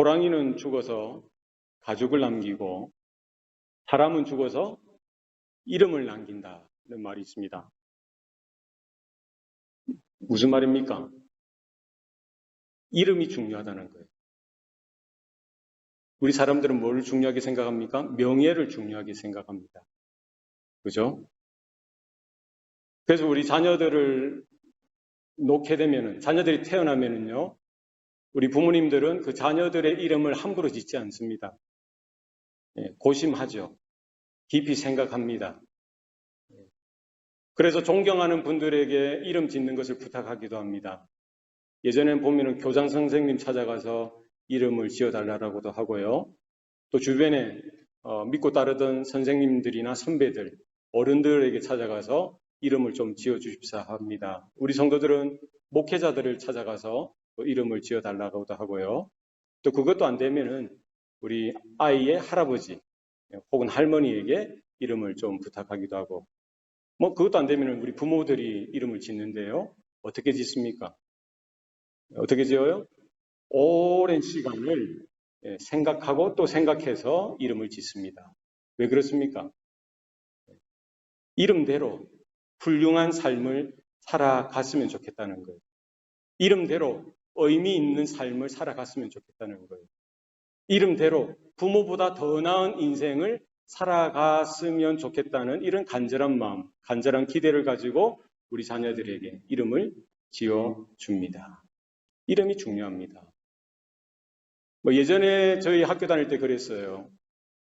호랑이는 죽어서 가죽을 남기고 사람은 죽어서 이름을 남긴다는 말이 있습니다. 무슨 말입니까? 이름이 중요하다는 거예요. 우리 사람들은 뭘 중요하게 생각합니까? 명예를 중요하게 생각합니다. 그죠? 그래서 우리 자녀들을 놓게 되면은, 자녀들이 태어나면은요, 우리 부모님들은 그 자녀들의 이름을 함부로 짓지 않습니다. 고심하죠. 깊이 생각합니다. 그래서 존경하는 분들에게 이름 짓는 것을 부탁하기도 합니다. 예전엔 보면은 교장 선생님 찾아가서 이름을 지어달라고도 하고요. 또 주변에 믿고 따르던 선생님들이나 선배들, 어른들에게 찾아가서 이름을 좀 지어주십사 합니다. 우리 성도들은 목회자들을 찾아가서 이름을 지어달라고도 하고요. 또 그것도 안 되면은 우리 아이의 할아버지 혹은 할머니에게 이름을 좀 부탁하기도 하고, 뭐 그것도 안 되면은 우리 부모들이 이름을 짓는데요. 어떻게 짓습니까? 어떻게 지어요? 오랜 시간을 생각하고 또 생각해서 이름을 짓습니다. 왜 그렇습니까? 이름대로 훌륭한 삶을 살아갔으면 좋겠다는 거예요. 이름대로 의미 있는 삶을 살아갔으면 좋겠다는 거예요. 이름대로 부모보다 더 나은 인생을 살아갔으면 좋겠다는 이런 간절한 마음, 간절한 기대를 가지고 우리 자녀들에게 이름을 지어줍니다. 이름이 중요합니다. 예전에 저희 학교 다닐 때 그랬어요.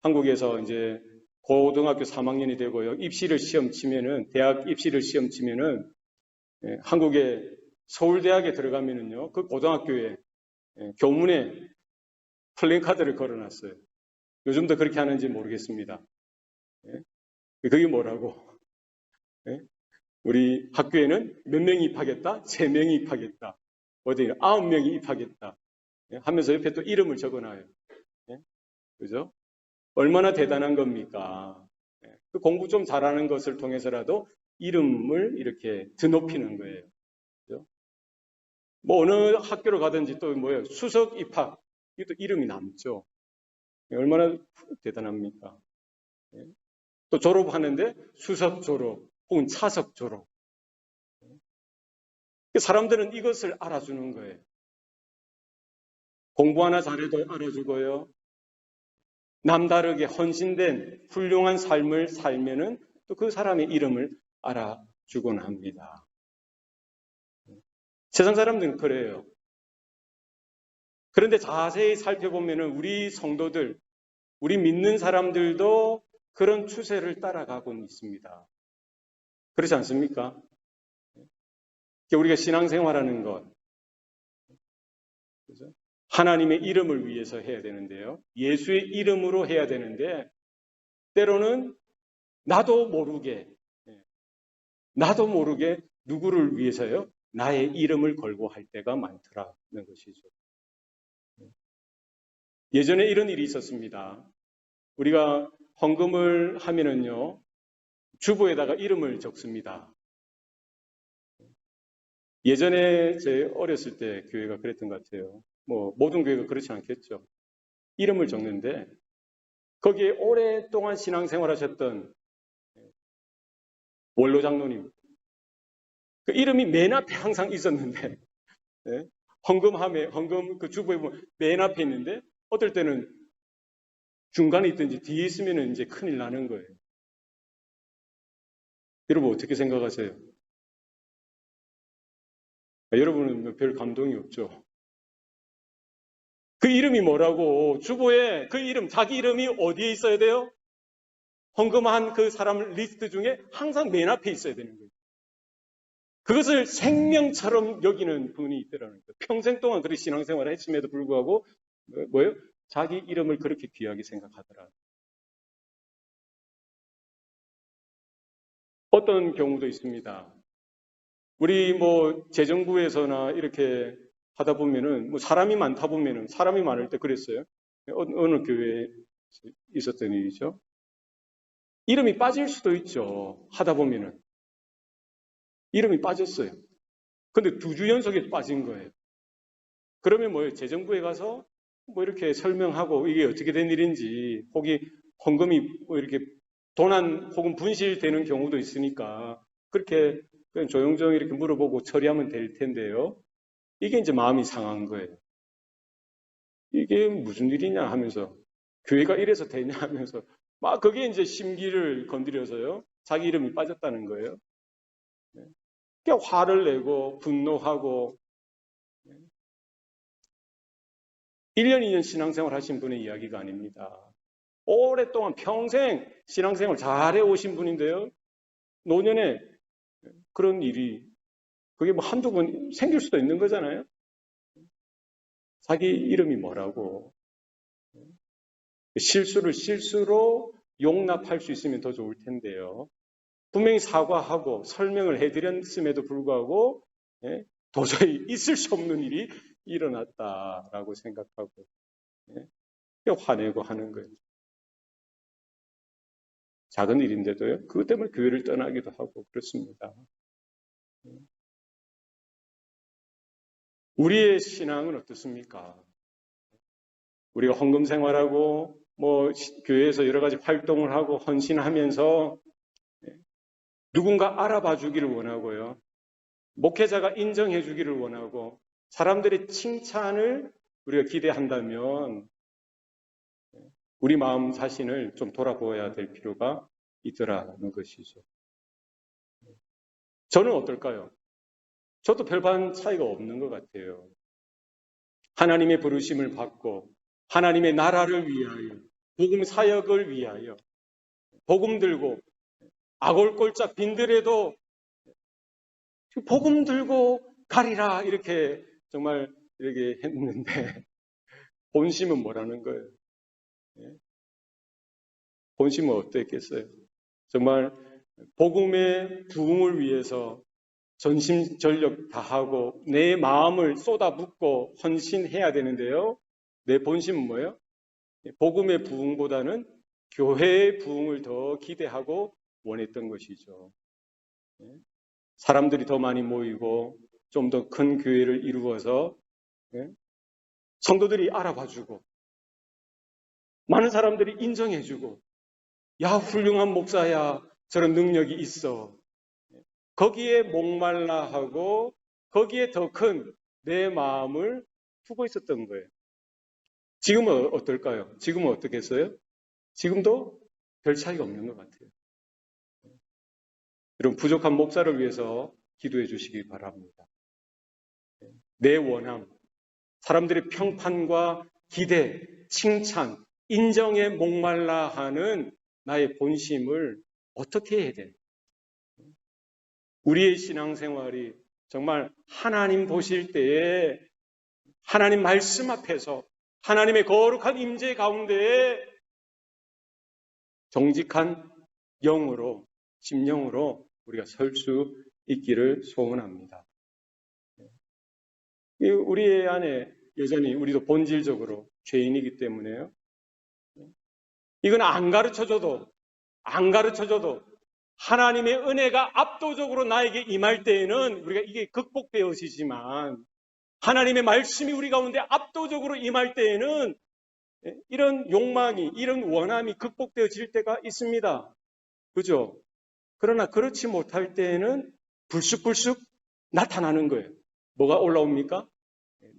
한국에서 이제 고등학교 3학년이 되고요. 입시를 시험 치면은, 대학 입시를 시험 치면은, 한국의 서울대학에 들어가면은요, 그 고등학교에 교문에 플랜카드를 걸어놨어요. 요즘도 그렇게 하는지 모르겠습니다. 그게 뭐라고? 우리 학교에는 몇 명이 입학했다? 3명이 입학했다. 어디 9명이 입학했다. 하면서 옆에 또 이름을 적어놔요. 그죠? 얼마나 대단한 겁니까? 그 공부 좀 잘하는 것을 통해서라도 이름을 이렇게 드높이는 거예요. 그죠? 뭐 어느 학교로 가든지 또 뭐예요? 수석 입학. 이것도 이름이 남죠. 얼마나 대단합니까? 또 졸업하는데 수석 졸업 혹은 차석 졸업. 사람들은 이것을 알아주는 거예요. 공부 하나 잘해도 알아주고요. 남다르게 헌신된 훌륭한 삶을 살면은 또 그 사람의 이름을 알아주곤 합니다. 세상 사람들은 그래요. 그런데 자세히 살펴보면은 우리 성도들, 우리 믿는 사람들도 그런 추세를 따라가고 있습니다. 그렇지 않습니까? 우리가 신앙생활하는 것, 하나님의 이름을 위해서 해야 되는데요. 예수의 이름으로 해야 되는데 때로는 나도 모르게 누구를 위해서요? 나의 이름을 걸고 할 때가 많더라는 것이죠. 예전에 이런 일이 있었습니다. 우리가 헌금을 하면은요, 주보에다가 이름을 적습니다. 예전에 제 어렸을 때 교회가 그랬던 것 같아요. 뭐 모든 교회가 그렇지 않겠죠. 이름을 적는데 거기에 오랫동안 신앙생활 하셨던 원로 장로님, 그 이름이 맨 앞에 항상 있었는데, 헌금 그 주보에 보면 맨 앞에 있는데, 어떨 때는 중간에 있든지 뒤에 있으면 이제 큰일 나는 거예요. 여러분 어떻게 생각하세요? 여러분은 별 감동이 없죠? 그 이름이 뭐라고, 주보에 그 이름, 자기 이름이 어디에 있어야 돼요? 헌금한 그 사람 리스트 중에 항상 맨 앞에 있어야 되는 거예요. 그것을 생명처럼 여기는 분이 있더라는 거예요. 평생 동안 그렇게 신앙생활을 했음에도 불구하고 뭐예요? 자기 이름을 그렇게 귀하게 생각하더라. 어떤 경우도 있습니다. 우리 뭐 재정부에서나 이렇게 하다 보면은 뭐 사람이 많다 보면은 사람이 많을 때 그랬어요. 어느 교회에 있었던 일이죠. 이름이 빠질 수도 있죠. 하다 보면은 이름이 빠졌어요. 근데 2주 연속에 빠진 거예요. 그러면 뭐예요? 재정부에 가서 뭐 이렇게 설명하고 이게 어떻게 된 일인지, 혹이 헌금이 뭐 이렇게 도난 혹은 분실되는 경우도 있으니까 그렇게 그냥 조용조용 이렇게 물어보고 처리하면 될 텐데요. 이게 이제 마음이 상한 거예요. 이게 무슨 일이냐 하면서, 교회가 이래서 되냐 하면서 막 그게 이제 심기를 건드려서요. 자기 이름이 빠졌다는 거예요. 그러니까 화를 내고 분노하고, 1년, 2년 신앙생활 하신 분의 이야기가 아닙니다. 오랫동안 평생 신앙생활 잘해 오신 분인데요. 노년에 그런 일이, 그게 뭐 한두 번 생길 수도 있는 거잖아요. 자기 이름이 뭐라고. 실수를 실수로 용납할 수 있으면 더 좋을 텐데요. 분명히 사과하고 설명을 해드렸음에도 불구하고 도저히 있을 수 없는 일이 일어났다라고 생각하고 화내고 하는 거예요. 작은 일인데도요. 그것 때문에 교회를 떠나기도 하고 그렇습니다. 우리의 신앙은 어떻습니까? 우리가 헌금 생활하고 뭐 교회에서 여러 가지 활동을 하고 헌신하면서 누군가 알아봐 주기를 원하고요. 목회자가 인정해 주기를 원하고 사람들의 칭찬을 우리가 기대한다면 우리 마음 자신을 좀 돌아보아야 될 필요가 있더라는 것이죠. 저는 어떨까요? 저도 별반 차이가 없는 것 같아요. 하나님의 부르심을 받고 하나님의 나라를 위하여, 복음 사역을 위하여 복음 들고 아골골짝 빈들에도 복음 들고 가리라 이렇게 정말 이렇게 했는데 본심은 뭐라는 거예요? 본심은 어땠겠어요? 정말 복음의 부흥을 위해서 전심전력 다하고 내 마음을 쏟아붓고 헌신해야 되는데요. 내 본심은 뭐예요? 복음의 부흥보다는 교회의 부흥을 더 기대하고 원했던 것이죠. 사람들이 더 많이 모이고 좀 더 큰 교회를 이루어서 성도들이 알아봐주고 많은 사람들이 인정해주고, 야, 훌륭한 목사야, 저런 능력이 있어. 거기에 목말라 하고 거기에 더 큰 내 마음을 두고 있었던 거예요. 지금은 어떨까요? 지금은 어떻겠어요? 지금도 별 차이가 없는 것 같아요. 여러분, 부족한 목사를 위해서 기도해 주시기 바랍니다. 내 원함, 사람들의 평판과 기대, 칭찬, 인정에 목말라 하는 나의 본심을 어떻게 해야 돼? 우리의 신앙생활이 정말 하나님 보실 때에 하나님 말씀 앞에서 하나님의 거룩한 임재 가운데에 정직한 영으로, 심령으로 우리가 설 수 있기를 소원합니다. 우리 안에 여전히 우리도 본질적으로 죄인이기 때문에요. 이건 안 가르쳐줘도 하나님의 은혜가 압도적으로 나에게 임할 때에는 우리가 이게 극복되어지지만 하나님의 말씀이 우리 가운데 압도적으로 임할 때에는 이런 욕망이, 이런 원함이 극복되어질 때가 있습니다. 그죠? 그러나 그렇지 못할 때에는 불쑥불쑥 나타나는 거예요. 뭐가 올라옵니까?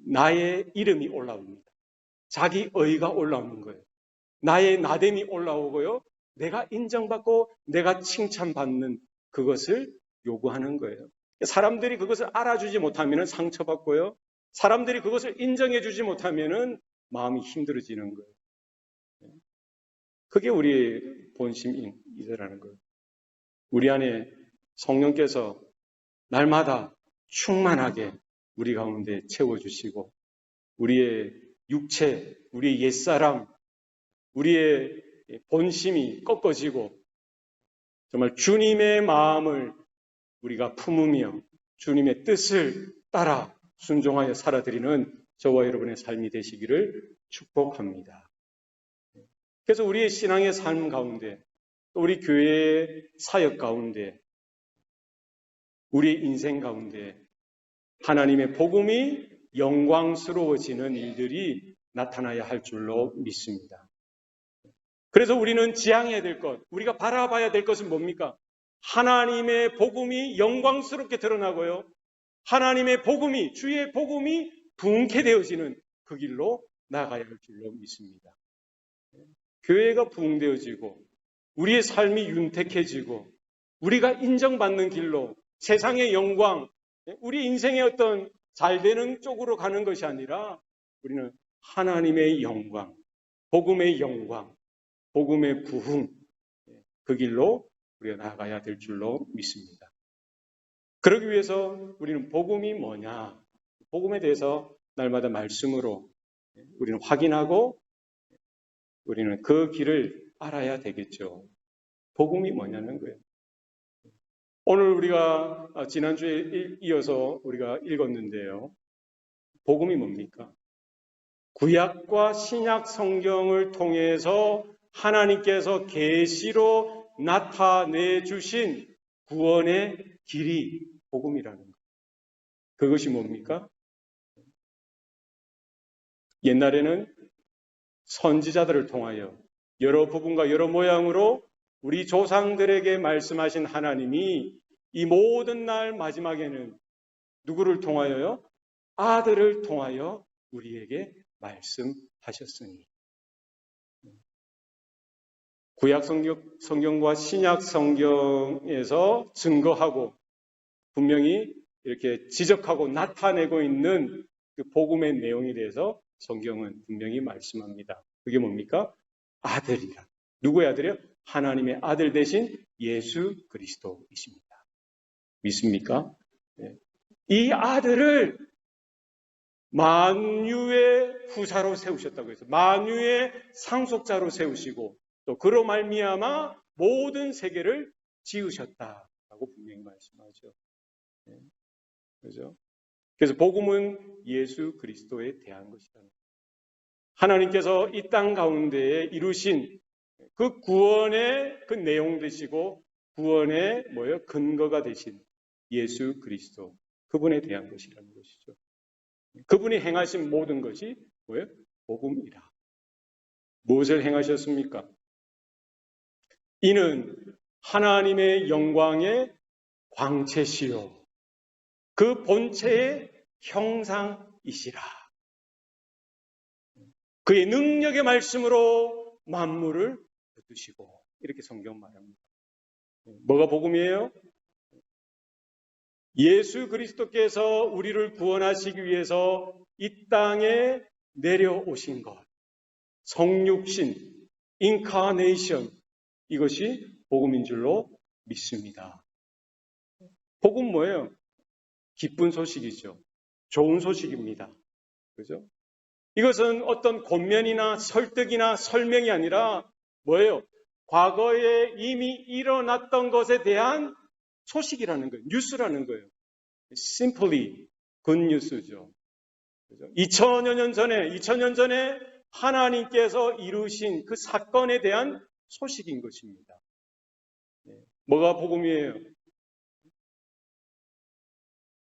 나의 이름이 올라옵니다. 자기 의가 올라오는 거예요. 나의 나됨이 올라오고요. 내가 인정받고 내가 칭찬받는 그것을 요구하는 거예요. 사람들이 그것을 알아주지 못하면 상처받고요. 사람들이 그것을 인정해주지 못하면 마음이 힘들어지는 거예요. 그게 우리의 본심이라는 거예요. 우리 안에 성령께서 날마다 충만하게 우리 가운데 채워주시고 우리의 육체, 우리의 옛사람, 우리의 본심이 꺾어지고 정말 주님의 마음을 우리가 품으며 주님의 뜻을 따라 순종하여 살아드리는 저와 여러분의 삶이 되시기를 축복합니다. 그래서 우리의 신앙의 삶 가운데, 또 우리 교회의 사역 가운데, 우리의 인생 가운데 하나님의 복음이 영광스러워지는 일들이 나타나야 할 줄로 믿습니다. 그래서 우리는 지향해야 될 것, 우리가 바라봐야 될 것은 뭡니까? 하나님의 복음이 영광스럽게 드러나고요. 하나님의 복음이, 주의 복음이 부흥케 되어지는 그 길로 나아가야 할 줄로 믿습니다. 교회가 부흥되어지고 우리의 삶이 윤택해지고 우리가 인정받는 길로 세상의 영광, 우리 인생의 어떤 잘되는 쪽으로 가는 것이 아니라 우리는 하나님의 영광, 복음의 영광, 복음의 부흥, 그 길로 우리가 나아가야 될 줄로 믿습니다. 그러기 위해서 우리는 복음이 뭐냐, 복음에 대해서 날마다 말씀으로 우리는 확인하고 우리는 그 길을 알아야 되겠죠. 복음이 뭐냐는 거예요. 오늘 우리가 지난주에 이어서 우리가 읽었는데요. 복음이 뭡니까? 구약과 신약 성경을 통해서 하나님께서 계시로 나타내 주신 구원의 길이 복음이라는 것. 그것이 뭡니까? 옛날에는 선지자들을 통하여 여러 부분과 여러 모양으로 우리 조상들에게 말씀하신 하나님이 이 모든 날 마지막에는 누구를 통하여요? 아들을 통하여 우리에게 말씀하셨으니. 구약 성경과 신약 성경에서 증거하고 분명히 이렇게 지적하고 나타내고 있는 그 복음의 내용에 대해서 성경은 분명히 말씀합니다. 그게 뭡니까? 아들이라. 누구의 아들이요? 하나님의 아들 대신 예수 그리스도이십니다. 믿습니까? 네. 이 아들을 만유의 후사로 세우셨다고 해서 만유의 상속자로 세우시고 또 그로 말미암아 모든 세계를 지으셨다라고 분명히 말씀하죠. 네. 그렇죠? 그래서 복음은 예수 그리스도에 대한 것이다. 하나님께서 이 땅 가운데에 이루신 그 구원의 그 내용 되시고 구원의 근거가 되신 예수 그리스도, 그분에 대한 것이라는 것이죠. 그분이 행하신 모든 것이 복음이라. 무엇을 행하셨습니까? 이는 하나님의 영광의 광채시요 그 본체의 형상이시라. 그의 능력의 말씀으로 만물을 붙드시고, 이렇게 성경 말합니다. 뭐가 복음이에요? 예수 그리스도께서 우리를 구원하시기 위해서 이 땅에 내려오신 것, 성육신, 인카네이션, 이것이 복음인 줄로 믿습니다. 복음 뭐예요? 기쁜 소식이죠. 좋은 소식입니다. 그죠? 이것은 어떤 권면이나 설득이나 설명이 아니라 뭐예요? 과거에 이미 일어났던 것에 대한 소식이라는 거예요. 뉴스라는 거예요. Simply good news죠. 2000여 년 전에 하나님께서 이루신 그 사건에 대한 소식인 것입니다. 뭐가 복음이에요?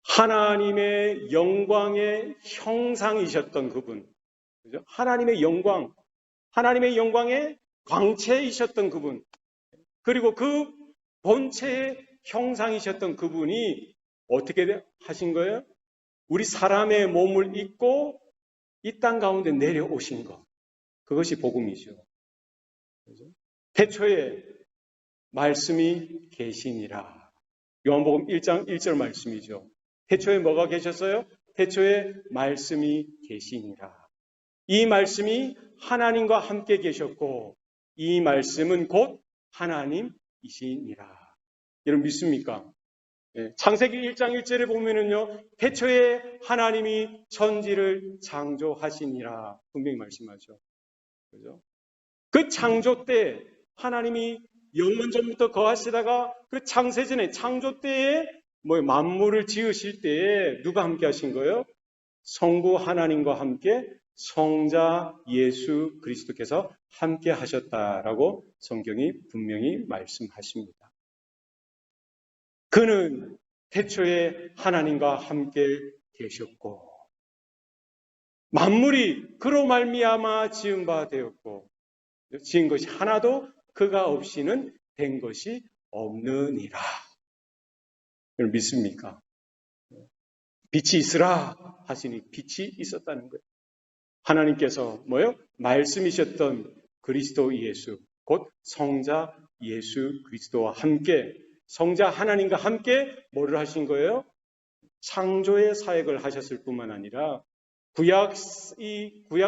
하나님의 영광의 형상이셨던 그분, 그죠? 하나님의 영광, 하나님의 영광의 광채이셨던 그분, 그리고 그 본체의 형상이셨던 그분이 어떻게 하신 거예요? 우리 사람의 몸을 입고 이 땅 가운데 내려오신 것, 그것이 복음이죠. 그죠? 태초에 말씀이 계시니라. 요한복음 1장 1절 말씀이죠. 태초에 뭐가 계셨어요? 태초에 말씀이 계시니라. 이 말씀이 하나님과 함께 계셨고 이 말씀은 곧 하나님이시니라. 여러분 믿습니까? 창세기 1장 1절에 보면은요, 태초에 하나님이 천지를 창조하시니라 분명히 말씀하죠. 그죠? 그 창조 때 하나님이 영원 전부터 거하시다가 그 창세전에 창조 때에 만물을 지으실 때에 누가 함께 하신 거예요? 성부 하나님과 함께 성자 예수 그리스도께서 함께 하셨다라고 성경이 분명히 말씀하십니다. 그는 태초에 하나님과 함께 계셨고 만물이 그로 말미암아 지은 바 되었고 지은 것이 하나도 그가 없이는 된 것이 없느니라. 여러분 믿습니까? 빛이 있으라 하시니 빛이 있었다는 거예요. 하나님께서 뭐요? 말씀이셨던 그리스도 예수, 곧 성자 예수 그리스도와 함께, 성자 하나님과 함께 뭐를 하신 거예요? 창조의 사역을 하셨을 뿐만 아니라 구약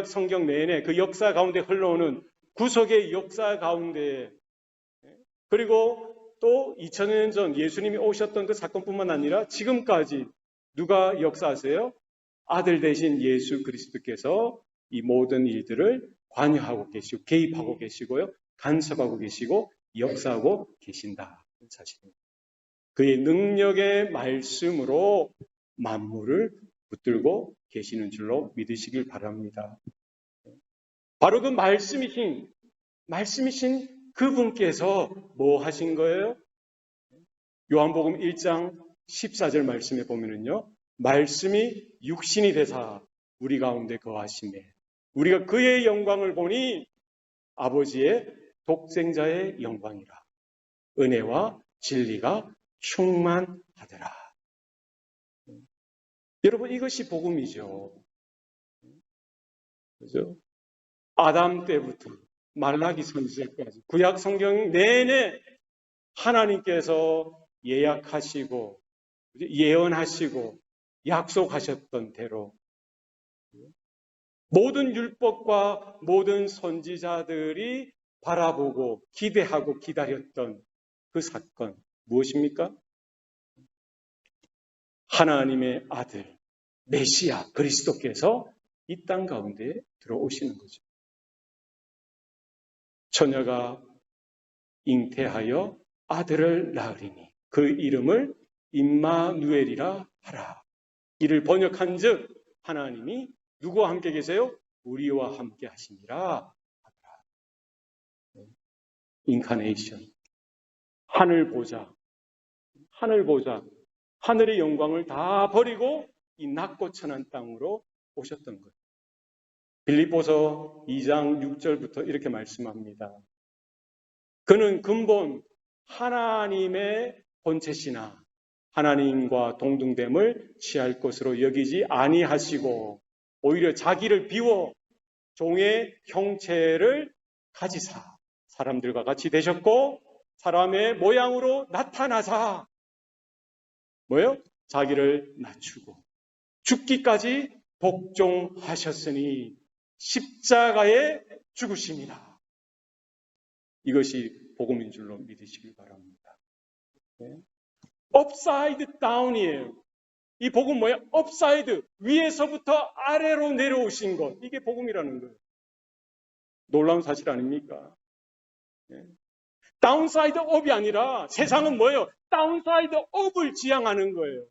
성경 내내 그 역사 가운데 흘러오는 구속의 역사 가운데, 그리고 또 2000년 전 예수님이 오셨던 그 사건뿐만 아니라 지금까지 누가 역사하세요? 아들 되신 예수 그리스도께서 이 모든 일들을 관여하고 계시고 개입하고 계시고요, 간섭하고 계시고 역사하고 계신다는 사실입니다. 그의 능력의 말씀으로 만물을 붙들고 계시는 줄로 믿으시길 바랍니다. 바로 그 말씀이신 그분께서 뭐 하신 거예요? 요한복음 1장 14절 말씀에 보면은요, 말씀이 육신이 되사 우리 가운데 거하시매 우리가 그의 영광을 보니 아버지의 독생자의 영광이라 은혜와 진리가 충만하더라. 여러분 이것이 복음이죠. 그죠? 아담 때부터 말라기 선지자까지 구약 성경 내내 하나님께서 예약하시고 예언하시고 약속하셨던 대로 모든 율법과 모든 선지자들이 바라보고 기대하고 기다렸던 그 사건 무엇입니까? 하나님의 아들 메시아 그리스도께서 이 땅 가운데 들어오시는 거죠. 처녀가 잉태하여 아들을 낳으리니 그 이름을 임마누엘이라 하라. 이를 번역한 즉 하나님이 누구와 함께 계세요? 우리와 함께 하시니라 하더라. 인카네이션, 하늘 보자, 하늘의 영광을 다 버리고 이 낮고 천한 땅으로 오셨던 거예요. 빌립보서 2장 6절부터 이렇게 말씀합니다. 그는 근본 하나님의 본체시나 하나님과 동등됨을 취할 것으로 여기지 아니하시고 오히려 자기를 비워 종의 형체를 가지사 사람들과 같이 되셨고 사람의 모양으로 나타나사 뭐예요? 자기를 낮추고 죽기까지 복종하셨으니 십자가에 죽으심이라. 이것이 복음인 줄로 믿으시길 바랍니다. 네. 업사이드 다운이에요. 이 복음 뭐예요? 업사이드, 위에서부터 아래로 내려오신 것. 이게 복음이라는 거예요. 놀라운 사실 아닙니까? 네. 다운사이드 업이 아니라 세상은 뭐예요? 다운사이드 업을 지향하는 거예요.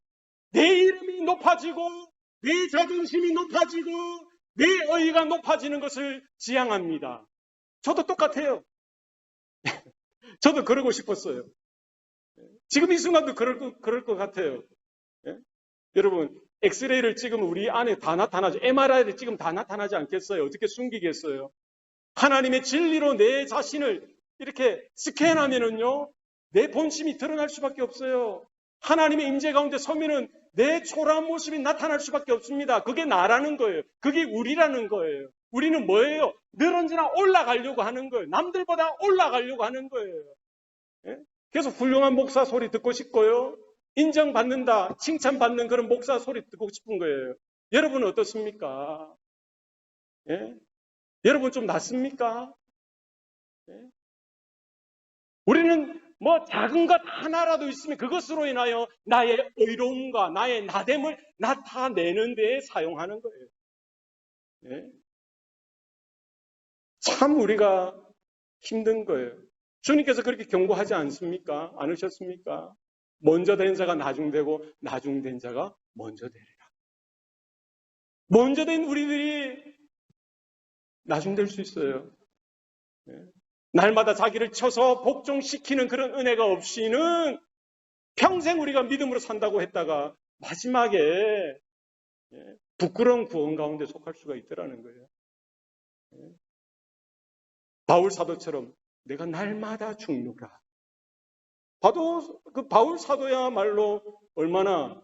내 이름이 높아지고 내 자존심이 높아지고 내 의의가 높아지는 것을 지향합니다. 저도 똑같아요. 저도 그러고 싶었어요. 지금 이 순간도 그럴 것 같아요. 예? 여러분, 엑스레이를 찍으면 우리 안에 다 나타나죠. MRI를 찍으면 다 나타나지 않겠어요? 어떻게 숨기겠어요? 하나님의 진리로 내 자신을 이렇게 스캔하면은요, 내 본심이 드러날 수밖에 없어요. 하나님의 임재 가운데 서면은 내 초라한 모습이 나타날 수밖에 없습니다. 그게 나라는 거예요. 그게 우리라는 거예요. 우리는 뭐예요? 늘 언제나 올라가려고 하는 거예요. 남들보다 올라가려고 하는 거예요. 예? 그래서 훌륭한 목사 소리 듣고 싶고요. 인정받는다, 칭찬받는 그런 목사 소리 듣고 싶은 거예요. 여러분은 어떻습니까? 예? 여러분 좀 낫습니까? 예? 우리는 뭐 작은 것 하나라도 있으면 그것으로 인하여 나의 의로움과 나의 나됨을 나타내는 데에 사용하는 거예요. 예? 참 우리가 힘든 거예요. 주님께서 그렇게 경고하지 않습니까? 않으셨습니까? 먼저 된 자가 나중되고 나중된 자가 먼저 되리라. 먼저 된 우리들이 나중될 수 있어요. 예? 날마다 자기를 쳐서 복종시키는 그런 은혜가 없이는 평생 우리가 믿음으로 산다고 했다가 마지막에 부끄러운 구원 가운데 속할 수가 있더라는 거예요. 바울 사도처럼 내가 날마다 죽노라. 그 바울 사도야말로 얼마나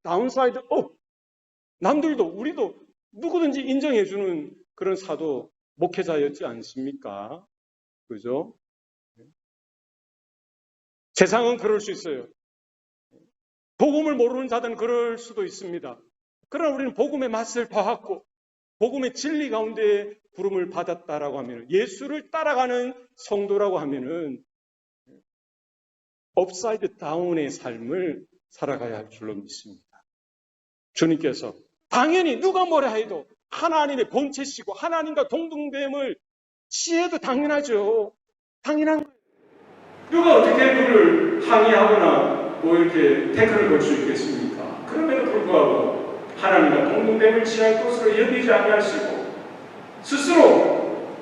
다운사이드 업, 남들도 우리도 누구든지 인정해주는 그런 사도 목회자였지 않습니까? 그죠? 세상은 그럴 수 있어요. 복음을 모르는 자들은 그럴 수도 있습니다. 그러나 우리는 복음의 맛을 봐왔고 복음의 진리 가운데 부름을 받았다라고 하면 예수를 따라가는 성도라고 하면은 업사이드 다운의 삶을 살아가야 할 줄로 믿습니다. 주님께서 당연히 누가 뭐라 해도 하나님의 본체시고 하나님과 동등됨을 시해도 당연하죠. 당연한 거예요. 누가 어떻게 그를 항의하거나 뭐 이렇게 태클을 걸 수 있겠습니까? 그럼에도 불구하고 하나님과 동등됨을 취할 것으로 여기지 아니하시고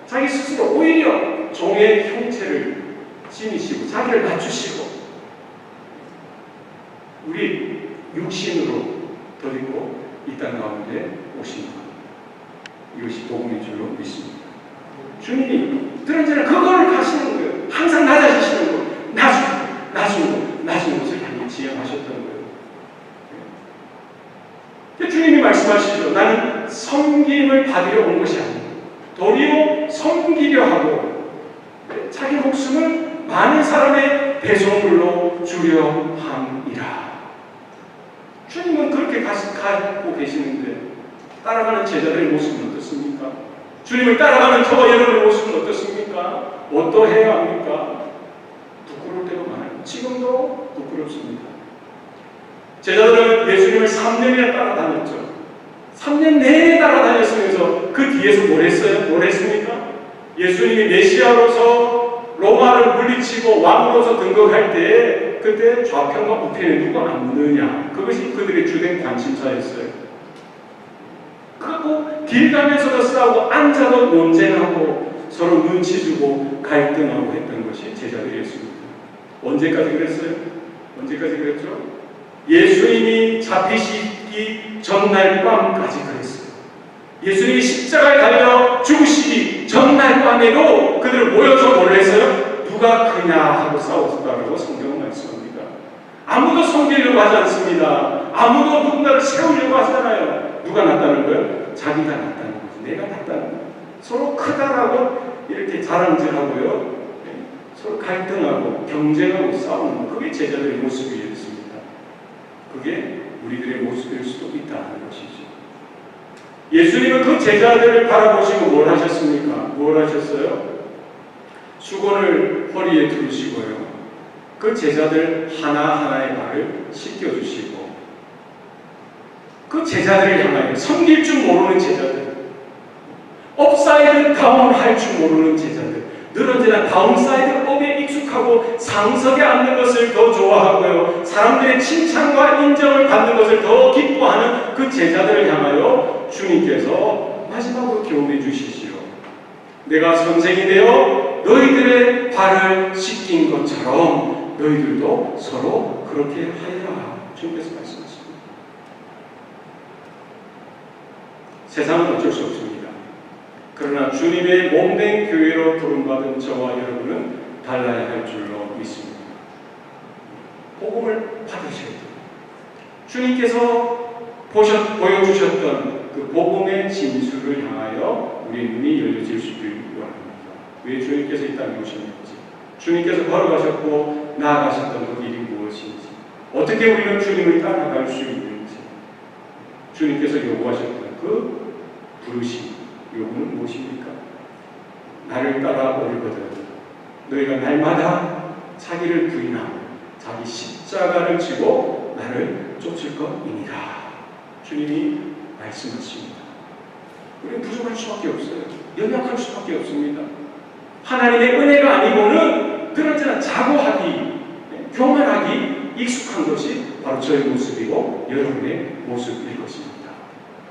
자기 스스로 오히려 종의 형체를 지니시고 자기를 낮추시고 우리 육신으로 덧입고 이 땅 가운데 오신 것. 이것이 복음의 줄로 믿습니다. 주님이 그런저런 그거를 가시는 거예요. 항상 낮아지시는 거예요. 낮은 곳을 향해 지향하셨던 거예요. 주님이 말씀하시죠. 나는 섬김을 받으려 온 것이 아니고 도리어 섬기려 하고 자기 목숨을 많은 사람의 배송물로 주려 함이라. 주님은 그렇게 가고 계시는데 따라가는 제자들의 모습은 어떻습니까? 주님을 따라가는 저와 여러분의 모습은 어떻습니까? 어떠해야 합니까? 부끄러울 때가 많아요. 지금도 부끄럽습니다. 제자들은 예수님을 3년이나 따라다녔죠. 3년 내내 따라다녔으면서 그 뒤에서 뭘 했어요? 뭘 했습니까? 예수님이 메시아로서 로마를 물리치고 왕으로서 등극할 때 그때 좌편과 우편에 누가 앉느냐, 그것이 그들의 주된 관심사였어요. 그리고 길 가면서도 싸우고 앉아도 논쟁하고 서로 눈치 주고 갈등하고 했던 것이 제자들이었습니다. 언제까지 그랬어요? 언제까지 그랬죠? 예수님이 잡히시기 전날 밤까지 그랬어요. 예수님이 십자가에 달려 죽으시기 전날 밤에도 그들을 모여서 뭘 했어요? 누가 크냐 하고 싸웠다고 성경은 말씀합니다. 아무도 섬기려고 하지 않습니다. 아무도 누군가를 세우려고 하잖아요. 누가 낫다는 거예요? 자기가 낫다는 거죠. 내가 낫다는 거예요. 서로 크다라고 이렇게 자랑질하고요. 서로 갈등하고 경쟁하고 싸우는 거. 그게 제자들의 모습이었습니다. 그게 우리들의 모습일 수도 있다는 것이죠. 예수님은 그 제자들을 바라보시고 뭘 하셨습니까? 뭘 하셨어요? 수건을 허리에 두르시고요. 그 제자들 하나하나의 발을 씻겨주시고 그 제자들을 향하여 섬길 줄 모르는 제자들, 업사이드 다운 할 줄 모르는 제자들, 늘 언제나 다운사이드 업에 익숙하고 상석에 앉는 것을 더 좋아하고요. 사람들의 칭찬과 인정을 받는 것을 더 기뻐하는 그 제자들을 향하여 주님께서 마지막으로 교훈해 주시지요. 내가 선생이 되어 너희들의 발을 씻긴 것처럼 너희들도 서로 그렇게 하여라. 주님께서 말씀하십니다. 세상은 어쩔 수 없습니다. 그러나 주님의 몸된 교회로 부름받은 저와 여러분은 달라야 할 줄로 믿습니다. 복음을 받으셔야 돼요. 주님께서 보여주셨던 그 복음의 진수를 향하여 우리 눈이 열려질 수 있기를 원합니다. 왜 주님께서 이 땅에 오셨는지, 주님께서 걸어가셨고 나아가셨던 그 일이 무엇인지, 어떻게 우리는 주님을 따라갈 수 있는지, 주님께서 요구하셨던 그 부르심, 요구는 무엇입니까? 나를 따라 오르거든 너희가 날마다 자기를 부인하고 자기 십자가를 지고 나를 쫓을 것입니다. 주님이 말씀하십니다. 우리는 부족할 수밖에 없어요. 연약할 수밖에 없습니다. 하나님의 은혜가 아니고는 그렇잖아 자고하기, 교만하기 익숙한 것이 바로 저의 모습이고 여러분의 모습일 것입니다.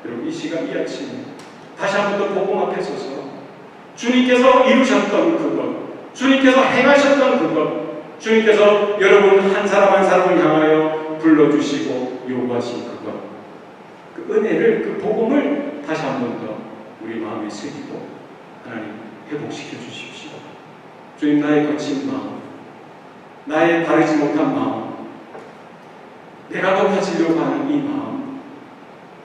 여러분 이 시간 이 아침에 다시 한 번 더 복음 앞에 서서 주님께서 이루셨던 그것, 주님께서 행하셨던 그것, 주님께서 여러분 한 사람 한 사람을 향하여 불러주시고 요구하신 그것, 그 은혜를, 그 복음을 다시 한 번 더 우리 마음에 새기고 하나님 회복시켜 주십시오. 주님, 나의 거친 마음, 나의 바르지 못한 마음, 내가 높아지려고 하는 이 마음,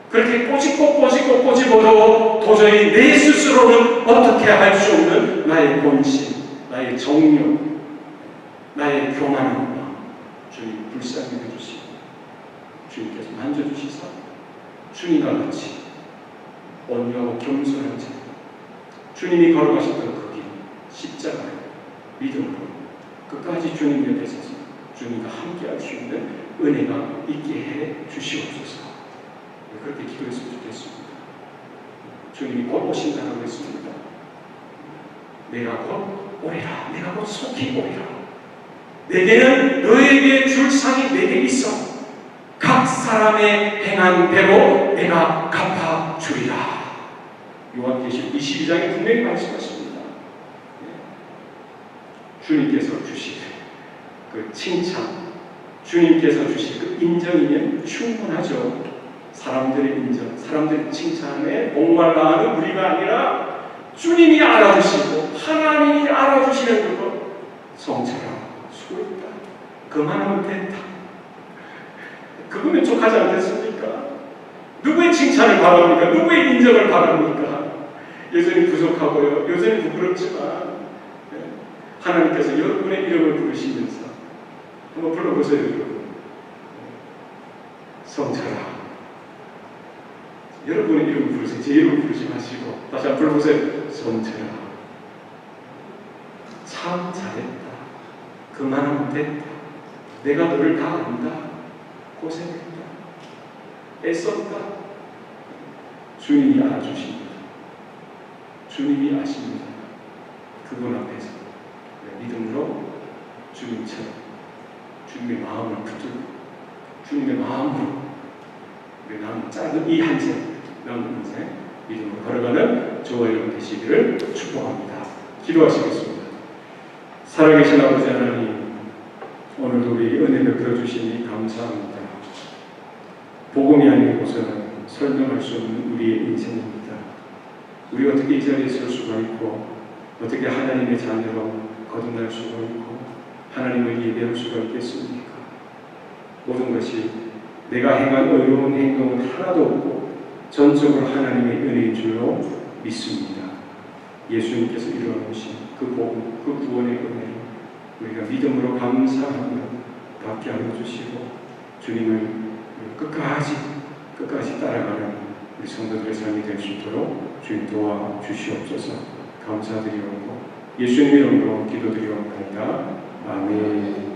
그렇게 꼬집어도 도저히 내 스스로는 어떻게 할 수 없는 나의 본심, 나의 정욕, 나의 교만한 마음, 주님 불쌍히 해주시고 주님께서 만져주시사 주님과 같이 온유하고 겸손한 자, 주님이 걸어가셨던 그 길, 십자가를 믿음으로 끝까지 주님 옆에 서서 주님과 함께할 수 있는 은혜가 있게 해 주시옵소서. 그렇게 기도했으면 좋겠습니다. 주님이 곧 오신다고 했습니다. 내가 곧 오리라. 내가 곧 속히 오리라. 내게는 너에게 줄 상이 내게 있어. 각 사람의 행한 대로 내가 갚아주리라. 요한계시록 22장에 분명히 말씀하십니다. 주님께서 주실 그 칭찬, 주님께서 주실 그 인정이면 충분하죠. 사람들의 인정, 사람들의 칭찬에 목말라하는 우리가 아니라 주님이 알아주시고 하나님이 알아주시는 그것, 성철아, 수고했다. 그만하면 된다. 그거면 족하지 않겠습니까? 누구의 칭찬을 바랍니까? 누구의 인정을 바랍니까? 여전히 부족하고요, 여전히 부끄럽지만 하나님께서 여러분의 이름을 부르시면서 한번 불러보세요, 여러분. 성철아, 여러분의 이름을 부르세요. 제 이름을 부르지 마시고 다시 한번 불러보세요. 성철아, 참 잘했다. 그만하면 됐다. 내가 너를 다 안다. 고생했다. 애썼다. 주님이 알아주십니다. 주님이 아십니다. 그분 앞에서 믿음으로 주님처럼 주님의 마음을 붙들고 주님의 마음으로 우리 남은 짧은 이 한 생, 남은 인생 믿음으로 걸어가는 저와 여러분 되시기를 축복합니다. 기도하시겠습니다. 살아계신 아버지 하나님, 오늘도 우리 은혜 베풀어 주시니 감사합니다. 복음이 아니고서는 설명할 수 없는 우리의 인생입니다. 우리 어떻게 이 자리에 설 수가 있고 어떻게 하나님의 자녀로 거듭날 수가 있고 하나님을 예배할 수가 있겠습니까? 모든 것이 내가 행한 어려운 행동은 하나도 없고 전적으로 하나님의 은혜인 줄로 믿습니다. 예수님께서 이루어놓으신 그 복음, 그 구원의 은혜를 우리가 믿음으로 감사하며 받게 하여 주시고 주님을 끝까지 따라가는 우리 성도들의 삶이 될 수 있도록 주님 도와주시옵소서. 감사드리옵고 예수님 이름으로 기도드리옵나이다. 아멘.